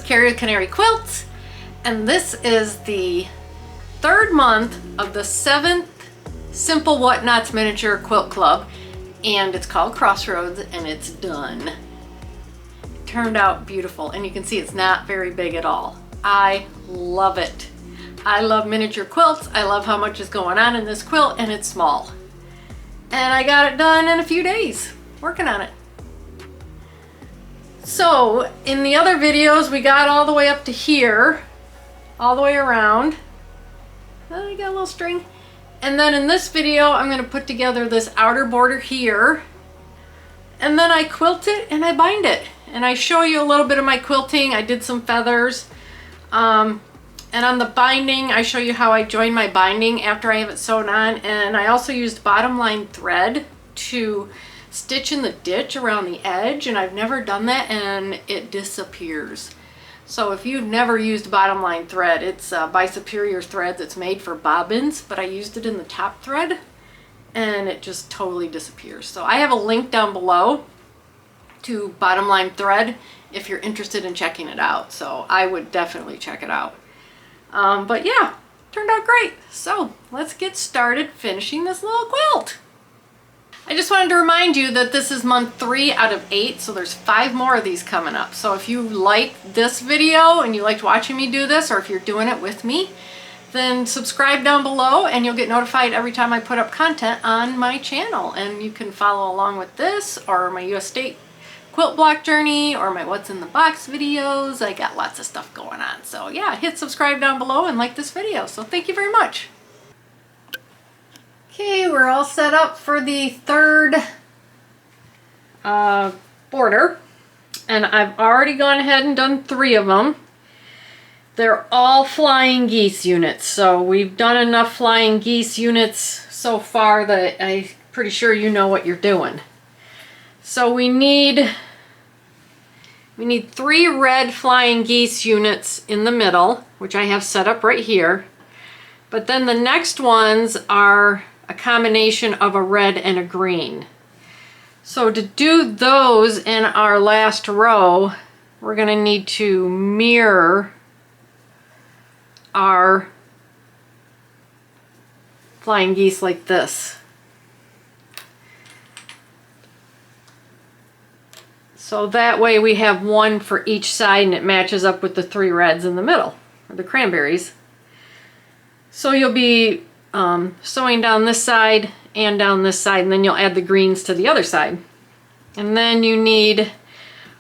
Carrie with Canary Quilts, and this is the third month of the 7th Simple Whatnots Miniature Quilt Club, and it's called Crossroads, and it's done. It turned out beautiful, and you can see it's not very big at all. I love it. I love miniature quilts. I love how much is going on in this quilt, and it's small. And I got it done in a few days, working on it. So in the other videos, we got all the way up to here, all the way around. I got a little string. And then in this video, I'm going to put together this outer border here. And then I quilt it and I bind it. And I show you a little bit of my quilting. I did some feathers. And on the binding, I show you how I join my binding after I have it sewn on. And I also used bottom line thread to stitch in the ditch around the edge, and I've never done that and it disappears. So if you've never used bottom line thread, it's by Superior Threads. It's made for bobbins, but I used it in the top thread and it just totally disappears. So I have a link down below to bottom line thread if you're interested in checking it out. So I would definitely check it out. But yeah, turned out great. So let's get started finishing this little quilt. I just wanted to remind you that this is month 3 out of 8, so there's 5 more of these coming up. So if you liked this video and you liked watching me do this, or if you're doing it with me, then subscribe down below and you'll get notified every time I put up content on my channel. And you can follow along with this, or my US State quilt block journey, or my what's in the box videos. I got lots of stuff going on. So yeah, hit subscribe down below and like this video. So thank you very much. Okay, we're all set up for the third border, and I've already gone ahead and done 3 of them. They're all flying geese units, so we've done enough flying geese units so far that I'm pretty sure you know what you're doing. So we need 3 red flying geese units in the middle, which I have set up right here. But then the next ones are a combination of a red and a green. So to do those in our last row, we're going to need to mirror our flying geese like this. So that way we have 1 for each side and it matches up with the 3 reds in the middle, or the cranberries. So you'll be sewing down this side and down this side, and then you'll add the greens to the other side. And then you need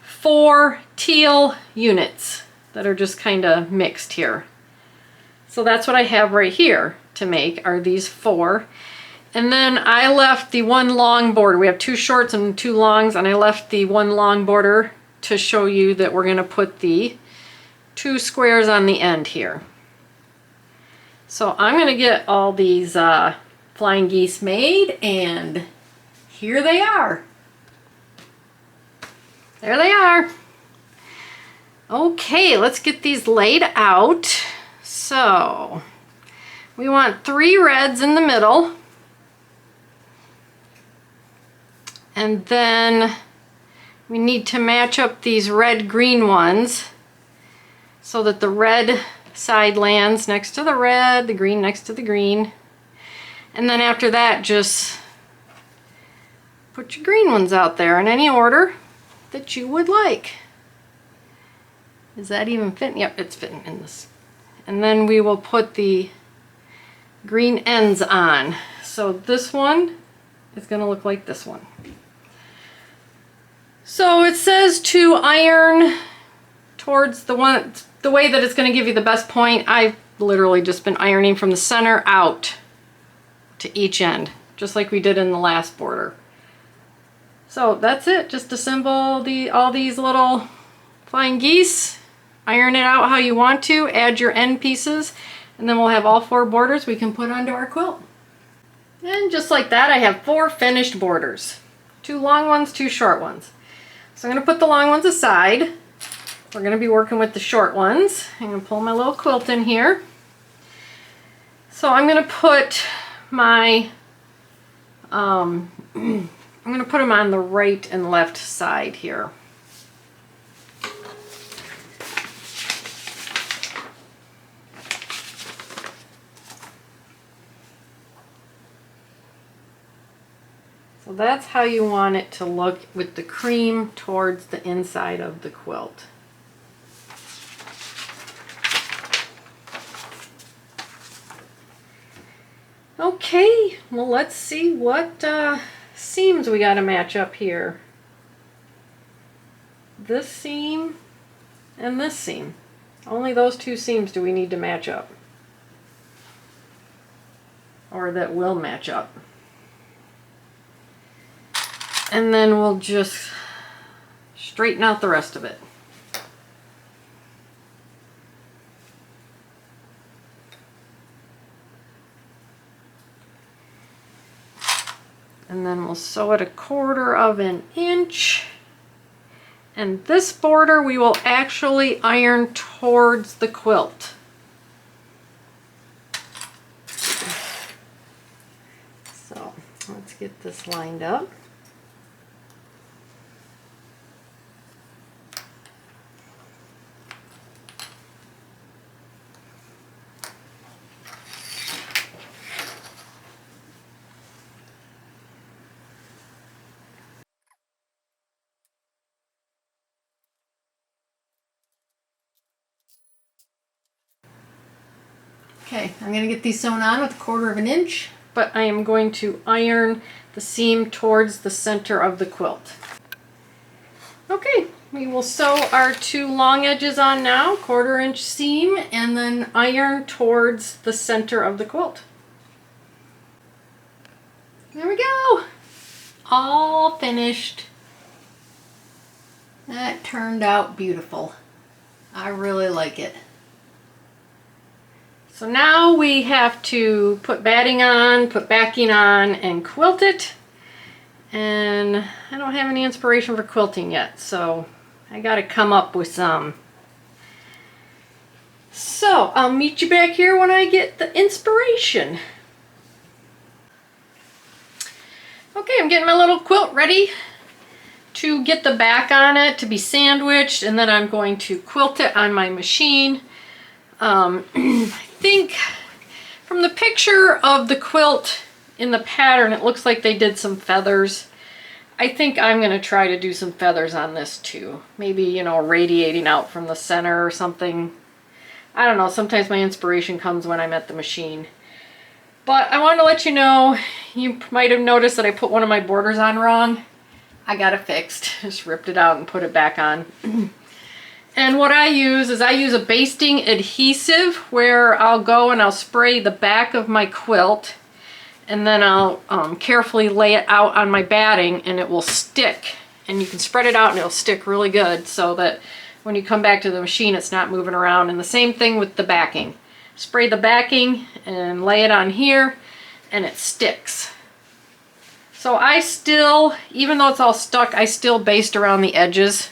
4 teal units that are just kind of mixed here. So that's what I have right here to make, are these 4. And then I left the 1 long border. We have 2 shorts and 2 longs, and I left the 1 long border to show you that we're going to put the 2 squares on the end here. So I'm going to get all these flying geese made, and here they are. There they are. Okay, let's get these laid out. So we want 3 reds in the middle, and then we need to match up these red-green ones so that the red side lands next to the red, the green next to the green. And then after that, just put your green ones out there in any order that you would like. Is that even fitting? Yep, it's fitting in this. And then we will put the green ends on. So this one is going to look like this one. So it says to iron towards the way that it's going to give you the best point. I've literally just been ironing from the center out to each end, just like we did in the last border. So that's it. Just assemble all these little flying geese, iron it out how you want to, add your end pieces, and then we'll have all 4 borders we can put onto our quilt. And just like that, I have 4 finished borders. 2 long ones, 2 short ones. So I'm going to put the long ones aside. We're going to be working with the short ones. I'm going to pull my little quilt in here. So I'm going to put my, I'm going to put them on the right and left side here. So that's how you want it to look with the cream towards the inside of the quilt. Okay, well let's see what seams we got to match up here. This seam and this seam. Only those two seams do we need to match up. Or that will match up. And then we'll just straighten out the rest of it. And then we'll sew it 1/4 of an inch. And this border we will actually iron towards the quilt. So let's get this lined up. Okay, I'm going to get these sewn on with 1/4 of an inch, but I am going to iron the seam towards the center of the quilt. Okay, we will sew our 2 long edges on now, 1/4 inch seam, and then iron towards the center of the quilt. There we go! All finished. That turned out beautiful. I really like it. So now we have to put batting on, put backing on, and quilt it. And I don't have any inspiration for quilting yet, so I gotta come up with some. So I'll meet you back here when I get the inspiration. Okay, I'm getting my little quilt ready to get the back on it to be sandwiched, and then I'm going to quilt it on my machine. I think from the picture of the quilt in the pattern, it looks like they did some feathers. I think I'm going to try to do some feathers on this too. Maybe, you know, radiating out from the center or something. I don't know, sometimes my inspiration comes when I'm at the machine. But I wanted to let you know, you might have noticed that I put one of my borders on wrong. I got it fixed. Just ripped it out and put it back on. And what I use is I use a basting adhesive where I'll go and I'll spray the back of my quilt, and then I'll carefully lay it out on my batting, and it will stick. And you can spread it out and it'll stick really good so that when you come back to the machine it's not moving around. And the same thing with the backing. Spray the backing and lay it on here and it sticks. So I still, even though it's all stuck, I still baste around the edges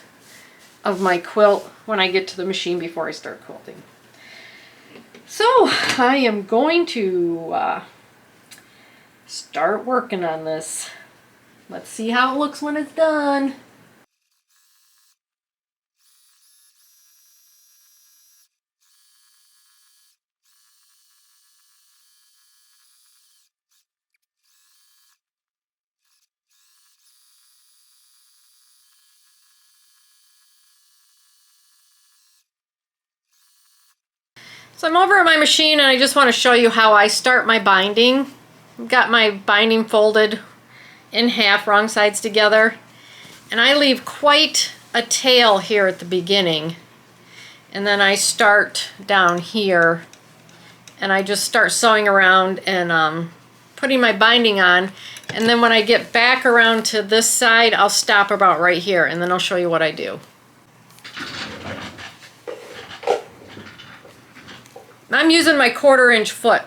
of my quilt when I get to the machine before I start quilting. So I am going to start working on this. Let's see how it looks when it's done. So I'm over at my machine and I just want to show you how I start my binding. I've got my binding folded in half, wrong sides together. And I leave quite a tail here at the beginning. And then I start down here and I just start sewing around and putting my binding on. And then when I get back around to this side, I'll stop about right here and then I'll show you what I do. I'm using my 1/4 inch foot.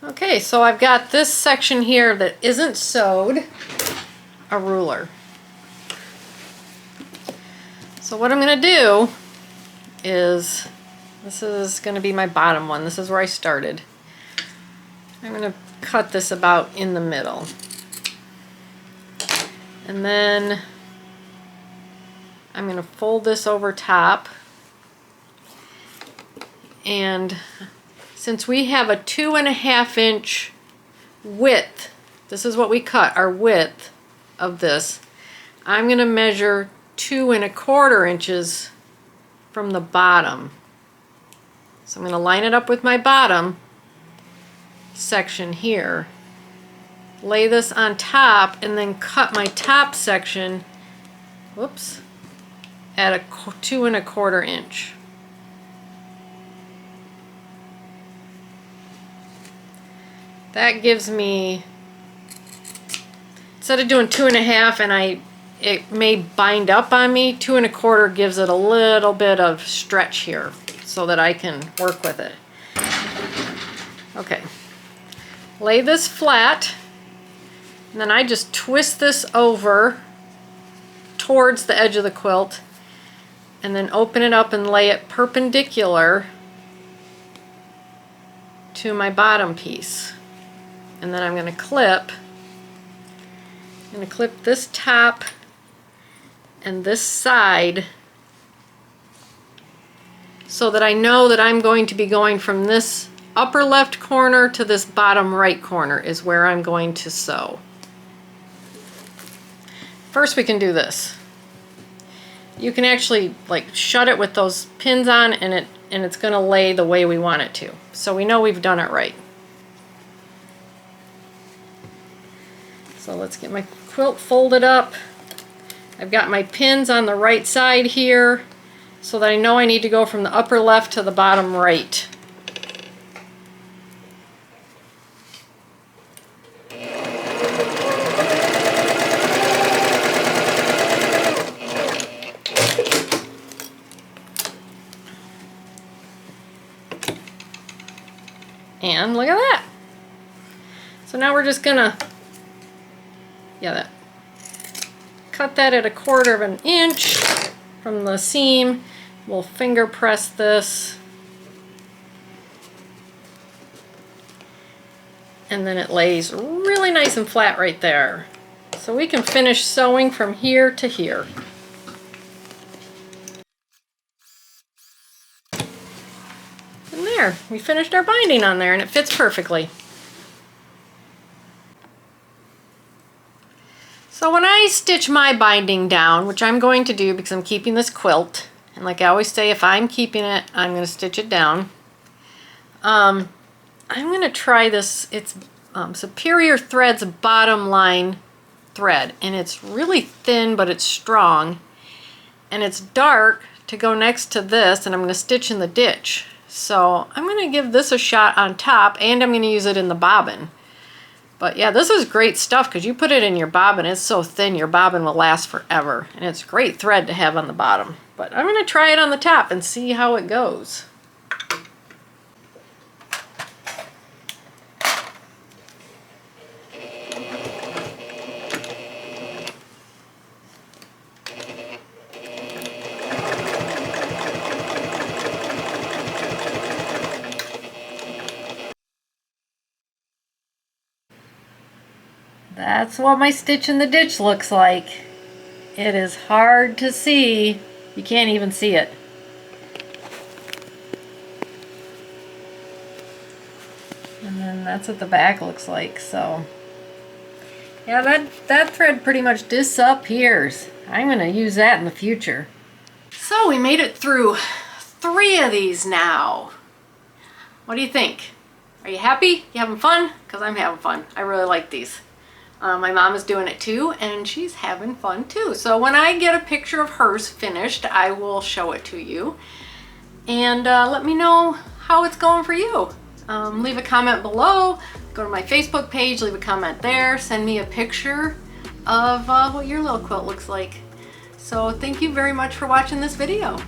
Okay, so I've got this section here that isn't sewed, a ruler. So what I'm going to do is, this is going to be my bottom one. This is where I started. I'm going to cut this about in the middle. And then I'm going to fold this over top. And since we have a 2.5 inch width, this is what we cut, our width of this, I'm going to measure 2.25 inches from the bottom. So I'm going to line it up with my bottom section here, lay this on top, and then cut my top section, whoops, at a 2.25 inch. That gives me, instead of doing 2.5 and it may bind up on me, 2.25 gives it a little bit of stretch here so that I can work with it. Okay, lay this flat, and then I just twist this over towards the edge of the quilt, and then open it up and lay it perpendicular to my bottom piece. And then I'm going to clip this top and this side so that I know that I'm going to be going from this upper left corner to this bottom right corner is where I'm going to sew. First we can do this. You can actually like shut it with those pins on, and it's going to lay the way we want it to. So we know we've done it right. So let's get my quilt folded up. I've got my pins on the right side here so that I know I need to go from the upper left to the bottom right. And look at that. So now we're just gonna cut that at 1/4 inch from the seam. We'll finger press this, and then it lays really nice and flat right there. So we can finish sewing from here to here. And there, we finished our binding on there, and it fits perfectly. So when I stitch my binding down, which I'm going to do because I'm keeping this quilt, and like I always say, if I'm keeping it, I'm going to stitch it down. I'm going to try this. It's Superior Threads bottom line thread, and it's really thin, but it's strong, and it's dark to go next to this, and I'm going to stitch in the ditch. So I'm going to give this a shot on top, and I'm going to use it in the bobbin. But yeah, this is great stuff because you put it in your bobbin, it's so thin your bobbin will last forever. And it's great thread to have on the bottom. But I'm going to try it on the top and see how it goes. That's what my stitch in the ditch looks like. It is hard to see. You can't even see it. And then that's what the back looks like. So yeah, that thread pretty much disappears. I'm going to use that in the future. So we made it through 3 of these now. What do you think? Are you happy? You having fun? Because I'm having fun. I really like these. My mom is doing it too, and she's having fun too. So when I get a picture of hers finished, I will show it to you. And let me know how it's going for you. Leave a comment below, go to my Facebook page, leave a comment there, send me a picture of what your little quilt looks like. So thank you very much for watching this video.